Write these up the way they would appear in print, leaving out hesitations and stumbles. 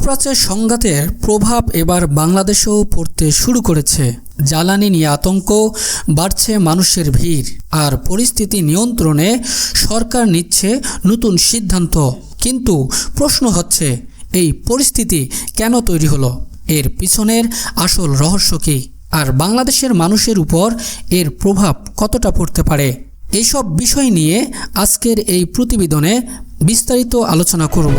মধ্যপ্রাচ্যের সংঘাতের প্রভাব এবার বাংলাদেশেও পড়তে শুরু করেছে। জ্বালানি নিয়ে আতঙ্ক বাড়ছে, মানুষের ভিড় আর পরিস্থিতি নিয়ন্ত্রণে সরকার নিচ্ছে নতুন সিদ্ধান্ত। কিন্তু প্রশ্ন হচ্ছে, এই পরিস্থিতি কেন তৈরি হলো? এর পিছনের আসল রহস্য কী? আর বাংলাদেশের মানুষের উপর এর প্রভাব কতটা পড়তে পারে? এইসব বিষয় নিয়ে আজকের এই প্রতিবেদনে বিস্তারিত আলোচনা করব।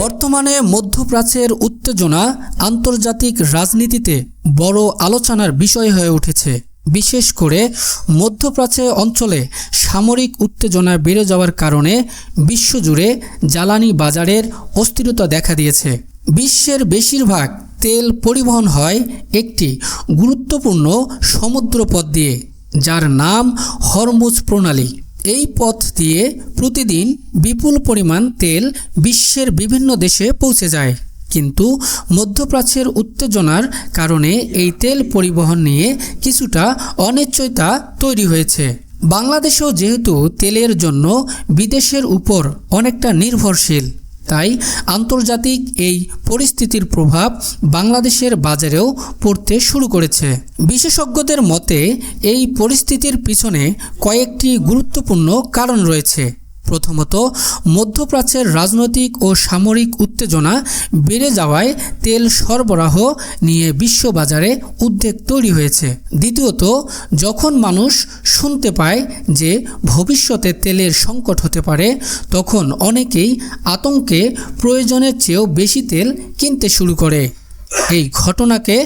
বর্তমানে মধ্যপ্রাচ্যের উত্তেজনা আন্তর্জাতিক রাজনীতিতে বড় আলোচনার বিষয় হয়ে উঠেছে। বিশেষ করে মধ্যপ্রাচ্য অঞ্চলে সামরিক উত্তেজনা বেড়ে যাওয়ার কারণে বিশ্বজুড়ে জ্বালানি বাজারের অস্থিরতা দেখা দিয়েছে। বিশ্বের বেশিরভাগ তেল পরিবহন হয় একটি গুরুত্বপূর্ণ সমুদ্রপথ দিয়ে, যার নাম হরমুজ প্রণালী। এই পথ দিয়ে প্রতিদিন বিপুল পরিমাণ তেল বিশ্বের বিভিন্ন দেশে পৌঁছে যায়। কিন্তু মধ্যপ্রাচ্যের উত্তেজনার কারণে এই তেল পরিবহন নিয়ে কিছুটা অনিশ্চয়তা তৈরি হয়েছে। বাংলাদেশও যেহেতু তেলের জন্য বিদেশের উপর অনেকটা নির্ভরশীল, তাই আন্তর্জাতিক এই পরিস্থিতির প্রভাব বাংলাদেশের বাজারেও পড়তে শুরু করেছে। বিশেষজ্ঞদের মতে এই পরিস্থিতির পিছনে কয়েকটি গুরুত্বপূর্ণ কারণ রয়েছে। প্রথমত, মধ্যপ্রাচ্যের রাজনৈতিক ও সামরিক উত্তেজনা বেড়ে যাওয়ায় তেল সরবরাহ নিয়ে বিশ্ববাজারে উদ্বেগ তৈরি হয়েছে। দ্বিতীয়ত, যখন মানুষ শুনতে পায় যে ভবিষ্যতে তেলের সংকট হতে পারে, তখন অনেকেই আতঙ্কে প্রয়োজনের চেয়েও বেশি তেল কিনতে শুরু করে। এই ঘটনাকে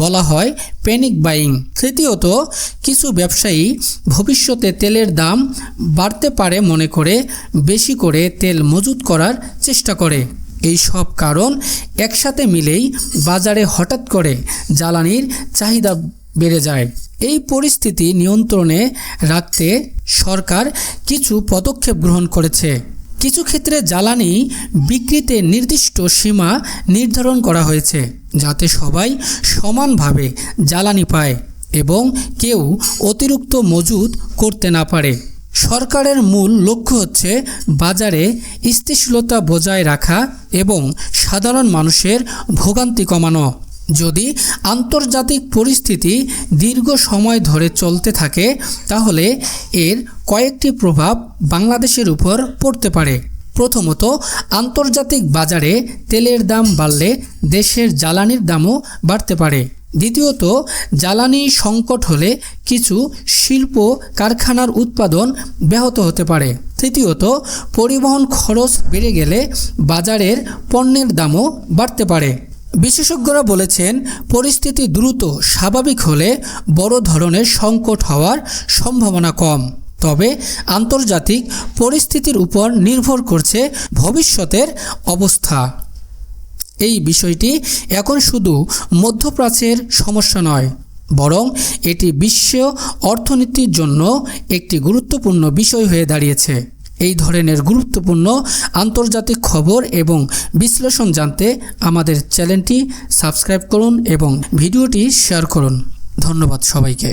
বলা হয় প্যানিক বাইং। তৃতীয়ত, কিছু ব্যবসায়ী ভবিষ্যতে তেলের দাম বাড়তে পারে মনে করে বেশি করে তেল মজুত করার চেষ্টা করে। এই সব কারণ একসাথে মিলেই বাজারে হঠাৎ করে জ্বালানির চাহিদা বেড়ে যায়। এই পরিস্থিতি নিয়ন্ত্রণে রাখতে সরকার কিছু পদক্ষেপ গ্রহণ করেছে। কিছু ক্ষেত্রে জ্বালানি বিক্রিতে নির্দিষ্ট সীমা নির্ধারণ করা হয়েছে, যাতে সবাই সমানভাবে জ্বালানি পায় এবং কেউ অতিরিক্ত মজুত করতে না পারে। সরকারের মূল লক্ষ্য হচ্ছে বাজারে স্থিতিশীলতা বজায় রাখা এবং সাধারণ মানুষের ভোগান্তি কমানো। যদি আন্তর্জাতিক পরিস্থিতি দীর্ঘ সময় ধরে চলতে থাকে, তাহলে এর কয়েকটি প্রভাব বাংলাদেশের উপর পড়তে পারে। প্রথমত, আন্তর্জাতিক বাজারে তেলের দাম বাড়লে দেশের জ্বালানির দামও বাড়তে পারে। দ্বিতীয়ত, জ্বালানি সংকট হলে কিছু শিল্প কারখানার উৎপাদন ব্যাহত হতে পারে। তৃতীয়ত, পরিবহন খরচ বেড়ে গেলে বাজারের পণ্যের দামও বাড়তে পারে। বিশেষজ্ঞরা বলেছেন, পরিস্থিতি দ্রুত স্বাভাবিক হলে বড় ধরনের সংকট হওয়ার সম্ভাবনা কম। তবে আন্তর্জাতিক পরিস্থিতির উপর নির্ভর করছে ভবিষ্যতের অবস্থা। এই বিষয়টি এখন শুধু মধ্যপ্রাচ্যের সমস্যা নয়, বরং এটি বিশ্ব অর্থনীতির জন্য একটি গুরুত্বপূর্ণ বিষয় হয়ে দাঁড়িয়েছে। এই ধরনের গুরুত্বপূর্ণ আন্তর্জাতিক খবর এবং বিশ্লেষণ জানতে আমাদের চ্যানেলটি সাবস্ক্রাইব করুন এবং ভিডিওটি শেয়ার করুন। ধন্যবাদ সবাইকে।